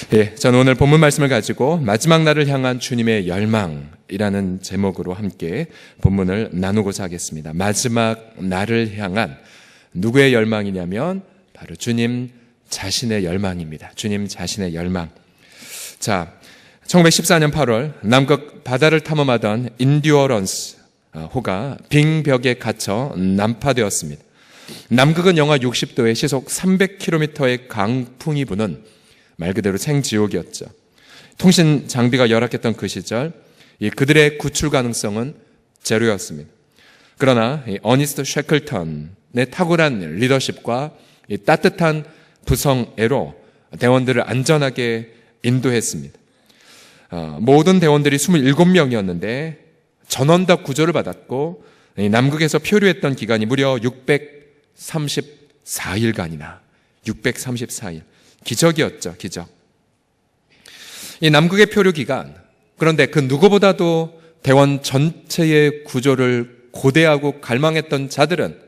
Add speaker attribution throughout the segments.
Speaker 1: 저는 오늘 본문 말씀을 가지고 마지막 날을 향한 주님의 열망이라는 제목으로 함께 본문을 나누고자 하겠습니다. 마지막 날을 향한 누구의 열망이냐면 바로 주님 자신의 열망입니다. 주님 자신의 열망. 자, 1914년 8월 남극 바다를 탐험하던 인듀어런스 호가 빙벽에 갇혀 난파되었습니다. 남극은 영하 60도에 시속 300km의 강풍이 부는 말 그대로 생지옥이었죠. 통신 장비가 열악했던 그 시절 그들의 구출 가능성은 제로였습니다. 그러나 어니스트 셰클턴의 탁월한 리더십과 따뜻한 부성애로 대원들을 안전하게 인도했습니다. 모든 대원들이 27명이었는데 전원 다 구조를 받았고 남극에서 표류했던 기간이 무려 634일간이나 634일. 기적이었죠. 기적. 이 남극의 표류 기간, 그런데 그 누구보다도 대원 전체의 구조를 고대하고 갈망했던 자들은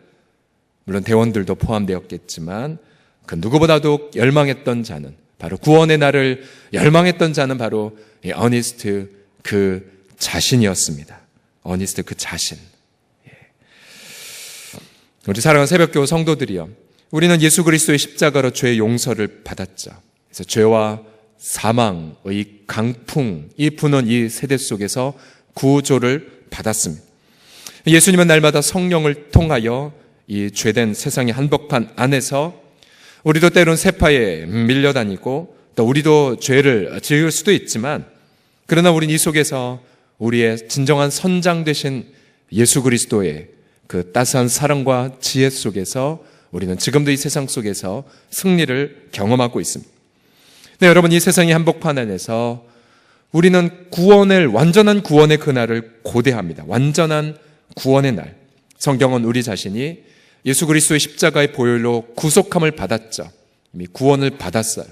Speaker 1: 물론 대원들도 포함되었겠지만 그 누구보다도 열망했던 자는 바로 구원의 날을 열망했던 자는 바로 이 어니스트 그 자신이었습니다. 어니스트 그 자신. 우리 사랑하는 새벽교회 성도들이요, 우리는 예수 그리스도의 십자가로 죄의 용서를 받았죠. 그래서 죄와 사망의 강풍이 부는 이 세대 속에서 구조를 받았습니다. 예수님은 날마다 성령을 통하여 이 죄된 세상의 한복판 안에서 우리도 때론 세파에 밀려다니고 또 우리도 죄를 지을 수도 있지만, 그러나 우리는 이 속에서 우리의 진정한 선장 되신 예수 그리스도의 그 따스한 사랑과 지혜 속에서 우리는 지금도 이 세상 속에서 승리를 경험하고 있습니다. 네, 여러분, 이 세상의 한복판 안에서 우리는 완전한 구원의 그날을 고대합니다. 완전한 구원의 날. 성경은 우리 자신이 예수 그리스도의 십자가의 보혈로 구속함을 받았죠. 이미 구원을 받았어요.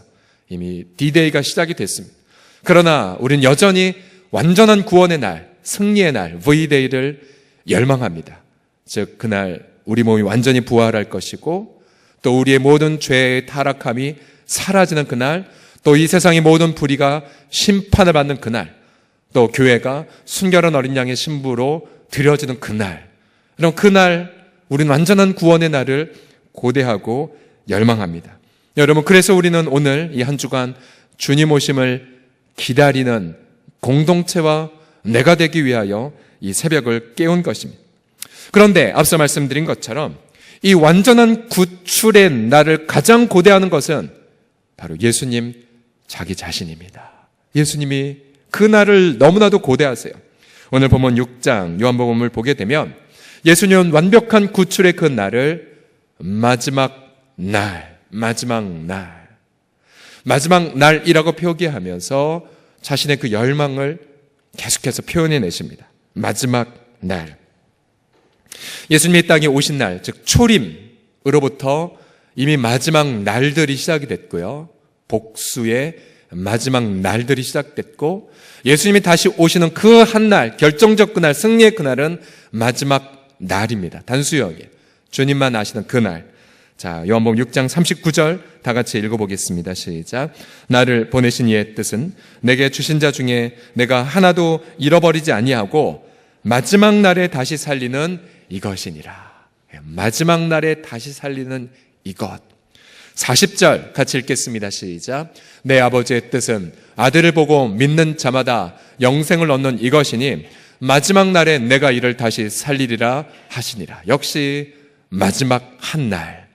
Speaker 1: 이미 D-Day가 시작이 됐습니다. 그러나 우리는 여전히 완전한 구원의 날, 승리의 날, V-Day를 열망합니다. 즉 그날 우리 몸이 완전히 부활할 것이고, 또 우리의 모든 죄의 타락함이 사라지는 그날, 또 이 세상의 모든 불의가 심판을 받는 그날, 또 교회가 순결한 어린 양의 신부로 드려지는 그날, 그럼 그날 우리는 완전한 구원의 날을 고대하고 열망합니다. 여러분, 그래서 우리는 오늘 이 한 주간 주님 오심을 기다리는 공동체와 내가 되기 위하여 이 새벽을 깨운 것입니다. 그런데 앞서 말씀드린 것처럼 이 완전한 구출의 날을 가장 고대하는 것은 바로 예수님 자기 자신입니다. 예수님이 그 날을 너무나도 고대하세요. 오늘 본문 6장 요한복음을 보게 되면 예수님은 완벽한 구출의 그 날을 마지막 날이라고 표기하면서 자신의 그 열망을 계속해서 표현해 내십니다. 마지막 날. 예수님이 땅에 오신 날, 즉 초림으로부터 이미 마지막 날들이 시작이 됐고요. 복수의 마지막 날들이 시작됐고, 예수님이 다시 오시는 그 한 날, 결정적 그날, 승리의 그날은 마지막 날입니다. 단수형이에요. 주님만 아시는 그날. 자, 요한복음 6장 39절 다 같이 읽어보겠습니다. 시작. 나를 보내신 이의 뜻은 내게 주신 자 중에 내가 하나도 잃어버리지 아니하고 마지막 날에 다시 살리는 이것이니라. 마지막 날에 다시 살리는 이것. 40절 같이 읽겠습니다. 시작. 내 아버지의 뜻은 아들을 보고 믿는 자마다 영생을 얻는 이것이니 마지막 날에 내가 이를 다시 살리리라 하시니라. 역시 마지막 한 날.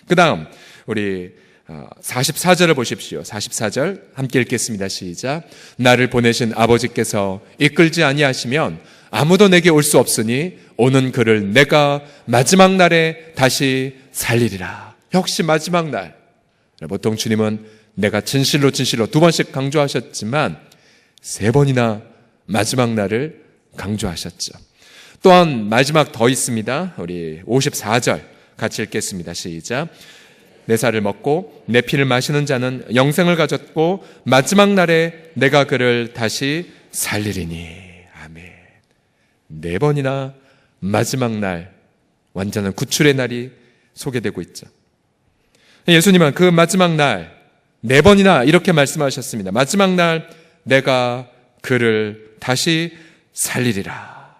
Speaker 1: 그 다음 우리 44절을 보십시오. 44절 함께 읽겠습니다. 시작. 나를 보내신 아버지께서 이끌지 아니하시면 아무도 내게 올 수 없으니 오는 그를 내가 마지막 날에 다시 살리리라. 역시 마지막 날. 보통 주님은 내가 진실로 두 번씩 강조하셨지만 3번이나 마지막 날을 강조하셨죠. 또한 마지막 더 있습니다. 우리 54절 같이 읽겠습니다. 시작. 내 살을 먹고 내 피를 마시는 자는 영생을 가졌고 마지막 날에 내가 그를 다시 살리리니. 아멘. 4번이나 마지막 날, 완전한 구출의 날이 소개되고 있죠. 예수님은 그 마지막 날, 4번이나 이렇게 말씀하셨습니다. 마지막 날 내가 그를 다시 살리리라.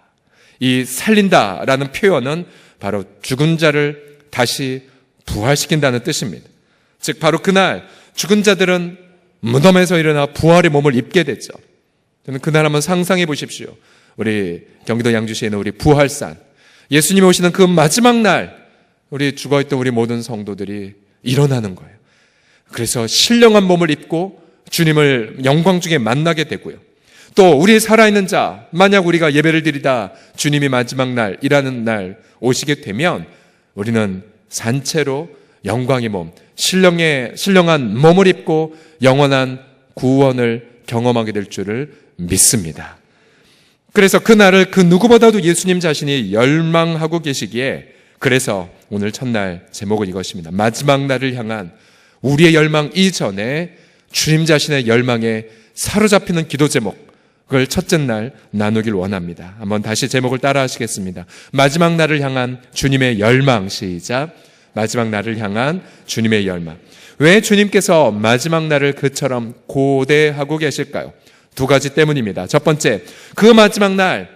Speaker 1: 이 살린다라는 표현은 바로 죽은 자를 다시 부활시킨다는 뜻입니다. 즉 바로 그날 죽은 자들은 무덤에서 일어나 부활의 몸을 입게 됐죠. 저는 그날 한번 상상해 보십시오. 우리 경기도 양주시에 있는 우리 부활산, 예수님이 오시는 그 마지막 날 우리 죽어있던 우리 모든 성도들이 일어나는 거예요. 그래서 신령한 몸을 입고 주님을 영광 중에 만나게 되고요. 또 우리 살아있는 자, 만약 우리가 예배를 드리다 주님이 마지막 날이라는 날 오시게 되면 우리는 산채로 영광의 몸, 신령한 몸을 입고 영원한 구원을 경험하게 될 줄을 믿습니다. 그래서 그날을 그 누구보다도 예수님 자신이 열망하고 계시기에, 그래서 오늘 첫날 제목은 이것입니다. 마지막 날을 향한 우리의 열망 이전에 주님 자신의 열망에 사로잡히는 기도 제목을 첫째 날 나누길 원합니다. 한번 다시 제목을 따라 하시겠습니다. 마지막 날을 향한 주님의 열망. 시작. 마지막 날을 향한 주님의 열망. 왜 주님께서 마지막 날을 그처럼 고대하고 계실까요? 2가지 때문입니다. 첫 번째, 그 마지막 날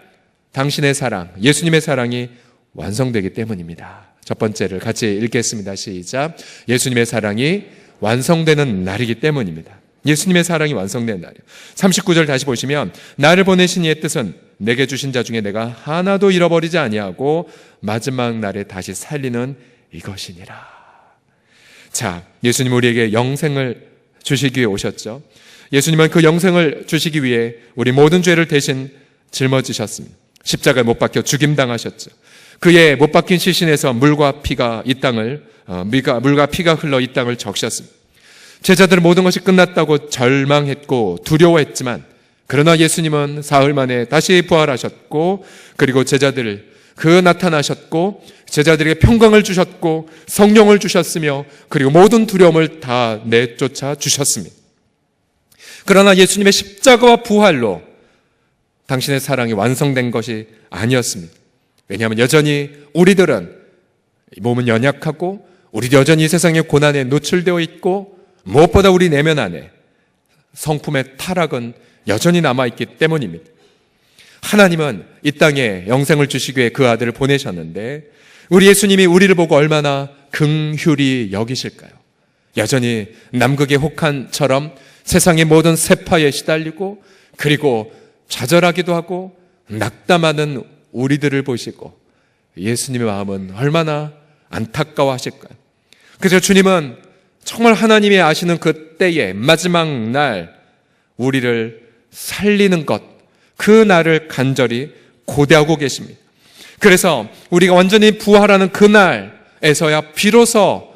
Speaker 1: 당신의 사랑, 예수님의 사랑이 완성되기 때문입니다. 첫 번째를 같이 읽겠습니다. 시작. 예수님의 사랑이 완성되는 날이기 때문입니다. 예수님의 사랑이 완성되는 날이에요. 39절 다시 보시면 나를 보내신 이의 뜻은 내게 주신 자 중에 내가 하나도 잃어버리지 아니하고 마지막 날에 다시 살리는 이것이니라. 자, 예수님 우리에게 영생을 주시기 위해 오셨죠. 예수님은 그 영생을 주시기 위해 우리 모든 죄를 대신 짊어지셨습니다. 십자가에 못 박혀 죽임당하셨죠. 그의 못 박힌 시신에서 물과 피가 흘러 이 땅을 적셨습니다. 제자들은 모든 것이 끝났다고 절망했고 두려워했지만, 그러나 예수님은 사흘 만에 다시 부활하셨고, 그리고 나타나셨고, 제자들에게 평강을 주셨고, 성령을 주셨으며, 그리고 모든 두려움을 다 내쫓아 주셨습니다. 그러나 예수님의 십자가와 부활로 당신의 사랑이 완성된 것이 아니었습니다. 왜냐하면 여전히 우리들은 몸은 연약하고, 우리 여전히 세상의 고난에 노출되어 있고, 무엇보다 우리 내면 안에 성품의 타락은 여전히 남아있기 때문입니다. 하나님은 이 땅에 영생을 주시기 위해 그 아들을 보내셨는데, 우리 예수님이 우리를 보고 얼마나 긍휼히 여기실까요? 여전히 남극의 혹한처럼 세상의 모든 세파에 시달리고, 그리고 좌절하기도 하고 낙담하는 우리들을 보시고 예수님의 마음은 얼마나 안타까워하실까요? 그래서 주님은 정말 하나님이 아시는 그 때에 마지막 날 우리를 살리는 것, 그 날을 간절히 고대하고 계십니다. 그래서 우리가 완전히 부활하는 그 날에서야 비로소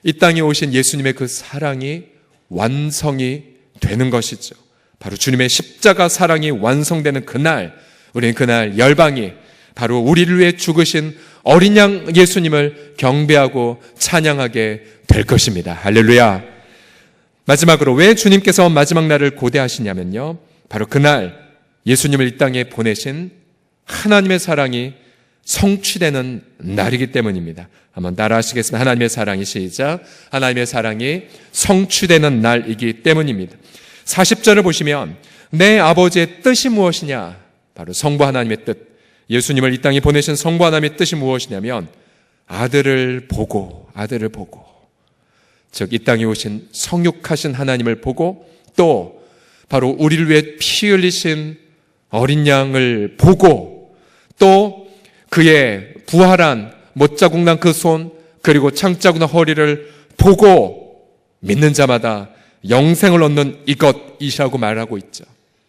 Speaker 1: 이 땅에 오신 예수님의 그 사랑이 완성이 되는 것이죠. 바로 주님의 십자가 사랑이 완성되는 그날, 우리는 그날 열방이 바로 우리를 위해 죽으신 어린 양 예수님을 경배하고 찬양하게 될 것입니다. 할렐루야. 마지막으로 왜 주님께서 마지막 날을 고대하시냐면요, 바로 그날 예수님을 이 땅에 보내신 하나님의 사랑이 성취되는 날이기 때문입니다. 한번 따라 하시겠습니다. 하나님의 사랑이 시작. 하나님의 사랑이 성취되는 날이기 때문입니다. 40절을 보시면 내 아버지의 뜻이 무엇이냐? 바로 성부 하나님의 뜻, 예수님을 이 땅에 보내신 성부 하나님의 뜻이 무엇이냐면 아들을 보고, 즉 이 땅에 오신 성육하신 하나님을 보고, 또 바로 우리를 위해 피 흘리신 어린 양을 보고, 또 그의 부활한 못자국 난 그 손, 그리고 창자국 난 허리를 보고 믿는 자마다 영생을 얻는 이것이라고 말하고 있죠.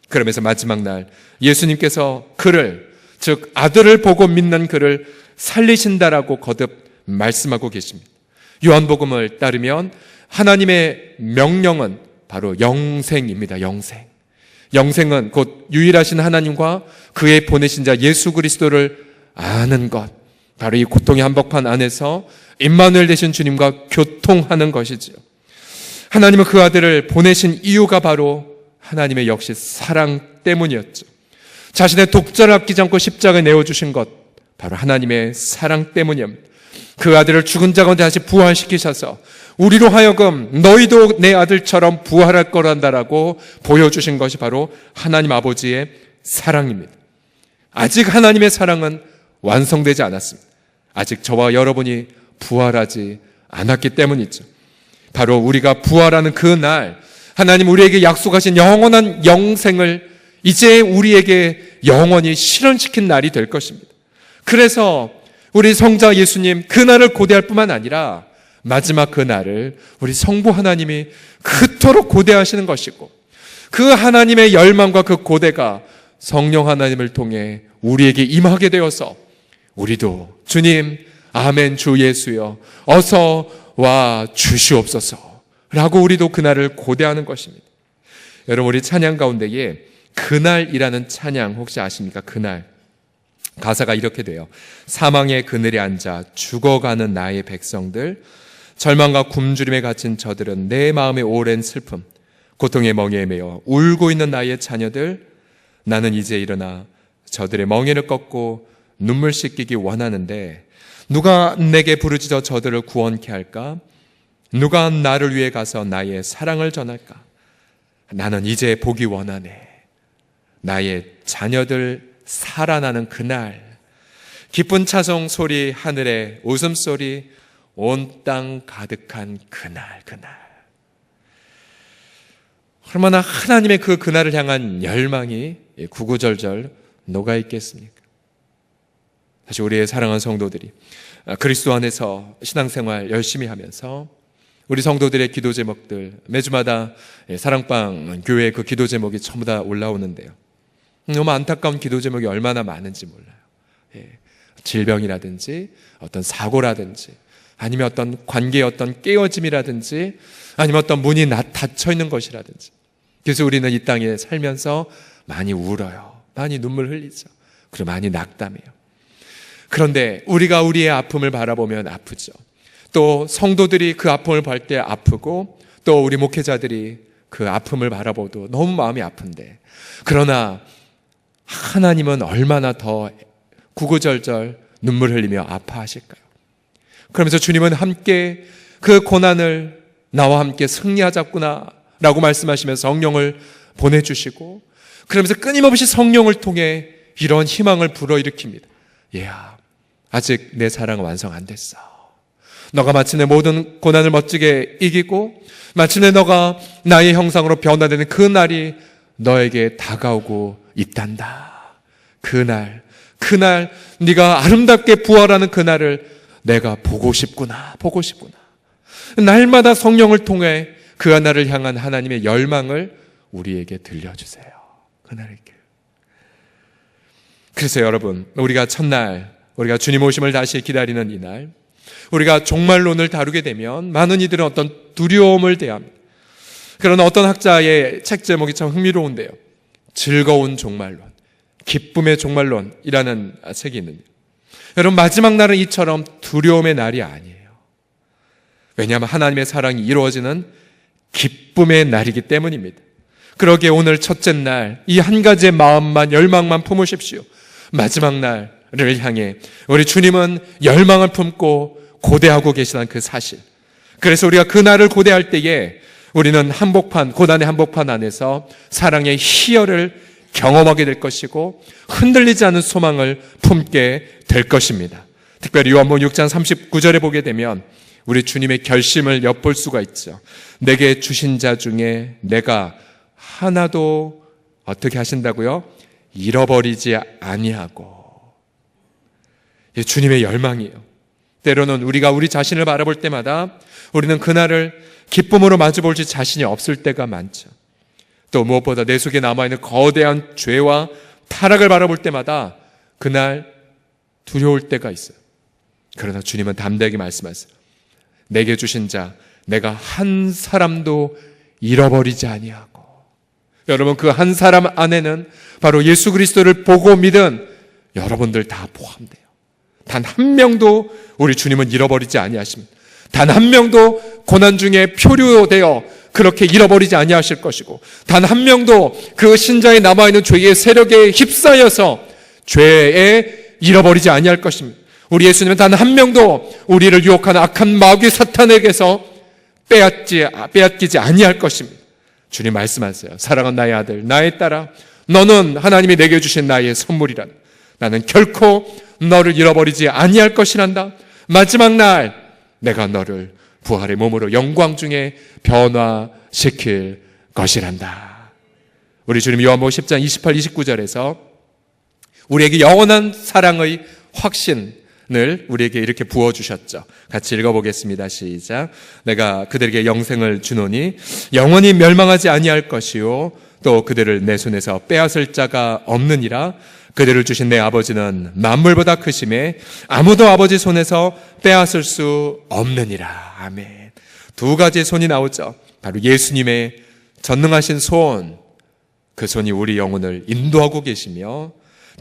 Speaker 1: 그러면서 마지막 날 예수님께서 그를, 즉 아들을 보고 믿는 그를 살리신다라고 거듭 말씀하고 계십니다. 요한복음을 따르면 하나님의 명령은 바로 영생입니다. 영생은 곧 유일하신 하나님과 그의 보내신 자 예수 그리스도를 아는 것, 바로 이 고통의 한복판 안에서 임마누엘 되신 주님과 교통하는 것이죠. 하나님은 그 아들을 보내신 이유가 바로 하나님의 역시 사랑 때문이었죠. 자신의 독자를 아끼지 않고 십자가에 내어주신 것, 바로 하나님의 사랑 때문입니다. 그 아들을 죽은 자 가운데 다시 부활시키셔서 우리로 하여금 너희도 내 아들처럼 부활할 거란다라고 보여주신 것이 바로 하나님 아버지의 사랑입니다. 아직 하나님의 사랑은 완성되지 않았습니다. 아직 저와 여러분이 부활하지 않았기 때문이죠. 바로 우리가 부활하는 그 날, 하나님 우리에게 약속하신 영원한 영생을 이제 우리에게 영원히 실현시킨 날이 될 것입니다. 그래서 우리 성자 예수님 그날을 고대할 뿐만 아니라 마지막 그날을 우리 성부 하나님이 그토록 고대하시는 것이고, 그 하나님의 열망과 그 고대가 성령 하나님을 통해 우리에게 임하게 되어서 우리도 주님 아멘 주 예수여 어서 와 주시옵소서 라고 우리도 그날을 고대하는 것입니다. 여러분, 우리 찬양 가운데에 그날이라는 찬양 혹시 아십니까? 그날 가사가 이렇게 돼요. 사망의 그늘에 앉아 죽어가는 나의 백성들, 절망과 굶주림에 갇힌 저들은 내 마음의 오랜 슬픔, 고통의 멍에에 매여 울고 있는 나의 자녀들, 나는 이제 일어나 저들의 멍에를 꺾고 눈물 씻기기 원하는데 누가 내게 부르짖어 저들을 구원케 할까? 누가 나를 위해 가서 나의 사랑을 전할까? 나는 이제 보기 원하네. 나의 자녀들 살아나는 그날, 기쁜 차송 소리, 하늘의 웃음소리, 온 땅 가득한 그날. 얼마나 하나님의 그 그날을 향한 열망이 구구절절 녹아있겠습니까? 다시 우리의 사랑하는 성도들이 그리스도 안에서 신앙생활 열심히 하면서 우리 성도들의 기도 제목들 매주마다 사랑방 교회 그 기도 제목이 전부 다 올라오는데요. 너무 안타까운 기도 제목이 얼마나 많은지 몰라요. 질병이라든지 어떤 사고라든지 아니면 어떤 관계의 어떤 깨어짐이라든지 아니면 어떤 문이 닫혀 있는 것이라든지. 그래서 우리는 이 땅에 살면서 많이 울어요. 많이 눈물 흘리죠. 그리고 많이 낙담해요. 그런데 우리가 우리의 아픔을 바라보면 아프죠. 또 성도들이 그 아픔을 볼 때 아프고, 또 우리 목회자들이 그 아픔을 바라보도 너무 마음이 아픈데, 그러나 하나님은 얼마나 더 구구절절 눈물 흘리며 아파하실까요? 그러면서 주님은 함께 그 고난을 나와 함께 승리하자꾸나 라고 말씀하시면서 성령을 보내주시고, 그러면서 끊임없이 성령을 통해 이런 희망을 불어일으킵니다. 얘야, 아직 내 사랑은 완성 안 됐어. 너가 마침내 모든 고난을 멋지게 이기고 마침내 너가 나의 형상으로 변화되는 그 날이 너에게 다가오고 있단다. 그날 네가 아름답게 부활하는 그날을 내가 보고 싶구나. 날마다 성령을 통해 그 날을 향한 하나님의 열망을 우리에게 들려주세요. 그날의 길. 그래서 여러분, 우리가 첫날, 우리가 주님 오심을 다시 기다리는 이날, 우리가 종말론을 다루게 되면 많은 이들은 어떤 두려움을 대합니다. 그러나 어떤 학자의 책 제목이 참 흥미로운데요. 즐거운 종말론, 기쁨의 종말론이라는 책이 있는데요. 여러분, 마지막 날은 이처럼 두려움의 날이 아니에요. 왜냐하면 하나님의 사랑이 이루어지는 기쁨의 날이기 때문입니다. 그러기에 오늘 첫째 날 이 한 가지의 마음만, 열망만 품으십시오. 마지막 날을 향해 우리 주님은 열망을 품고 고대하고 계시다는 그 사실. 그래서 우리가 그 날을 고대할 때에 우리는 한복판, 고난의 한복판 안에서 사랑의 희열을 경험하게 될 것이고 흔들리지 않은 소망을 품게 될 것입니다. 특별히 요한복음 6장 39절에 보게 되면 우리 주님의 결심을 엿볼 수가 있죠. 내게 주신 자 중에 내가 하나도 어떻게 하신다고요? 잃어버리지 아니하고. 주님의 열망이에요. 때로는 우리가 우리 자신을 바라볼 때마다 우리는 그날을 기쁨으로 마주볼지 자신이 없을 때가 많죠. 또 무엇보다 내 속에 남아있는 거대한 죄와 타락을 바라볼 때마다 그날 두려울 때가 있어요. 그러나 주님은 담대하게 말씀하세요. 내게 주신 자 내가 한 사람도 잃어버리지 아니하고. 여러분, 그 한 사람 안에는 바로 예수 그리스도를 보고 믿은 여러분들 다 포함돼요. 단 한 명도 우리 주님은 잃어버리지 아니하십니다. 단 한 명도 고난 중에 표류되어 그렇게 잃어버리지 아니하실 것이고, 단 한 명도 그 신자에 남아있는 죄의 세력에 휩싸여서 죄에 잃어버리지 아니할 것입니다. 우리 예수님은 단 한 명도 우리를 유혹하는 악한 마귀 사탄에게서 빼앗기지 아니할 것입니다. 주님 말씀하세요. 사랑하는 나의 아들, 나의 딸아, 너는 하나님이 내게 주신 나의 선물이란, 나는 결코 너를 잃어버리지 아니할 것이란다. 마지막 날 내가 너를 부활의 몸으로 영광 중에 변화시킬 것이란다. 우리 주님 요한복음 10장 28, 29절에서 우리에게 영원한 사랑의 확신을 우리에게 이렇게 부어주셨죠. 같이 읽어보겠습니다. 시작. 내가 그들에게 영생을 주노니 영원히 멸망하지 아니할 것이요 또 그들을 내 손에서 빼앗을 자가 없느니라. 그들을 주신 내 아버지는 만물보다 크심에 아무도 아버지 손에서 빼앗을 수 없느니라. 아멘. 두 가지의 손이 나오죠. 바로 예수님의 전능하신 손, 그 손이 우리 영혼을 인도하고 계시며,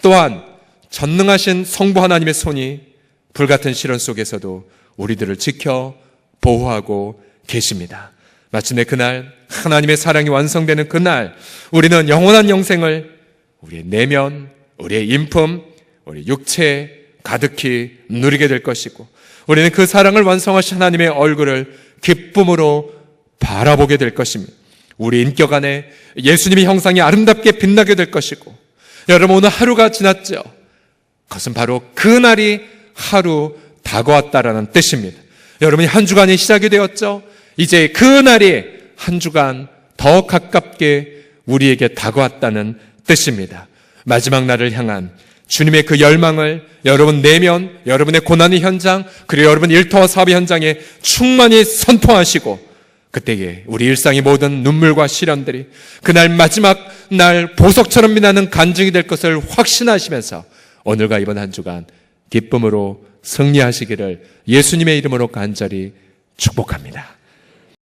Speaker 1: 또한 전능하신 성부 하나님의 손이 불같은 시련 속에서도 우리들을 지켜 보호하고 계십니다. 마침내 그날 하나님의 사랑이 완성되는 그날 우리는 영원한 영생을 우리의 내면, 우리의 인품, 우리 육체에 가득히 누리게 될 것이고, 우리는 그 사랑을 완성하신 하나님의 얼굴을 기쁨으로 바라보게 될 것입니다. 우리 인격 안에 예수님의 형상이 아름답게 빛나게 될 것이고, 여러분 오늘 하루가 지났죠? 그것은 바로 그날이 하루 다가왔다라는 뜻입니다. 여러분이 한 주간이 시작이 되었죠? 이제 그날이 한 주간 더 가깝게 우리에게 다가왔다는 뜻입니다. 마지막 날을 향한 주님의 그 열망을 여러분 내면, 여러분의 고난의 현장, 그리고 여러분 일터와 사업의 현장에 충만히 선포하시고, 그때에 우리 일상의 모든 눈물과 시련들이 그날 마지막 날 보석처럼 빛나는 간증이 될 것을 확신하시면서 오늘과 이번 한 주간 기쁨으로 승리하시기를 예수님의 이름으로 간절히 축복합니다.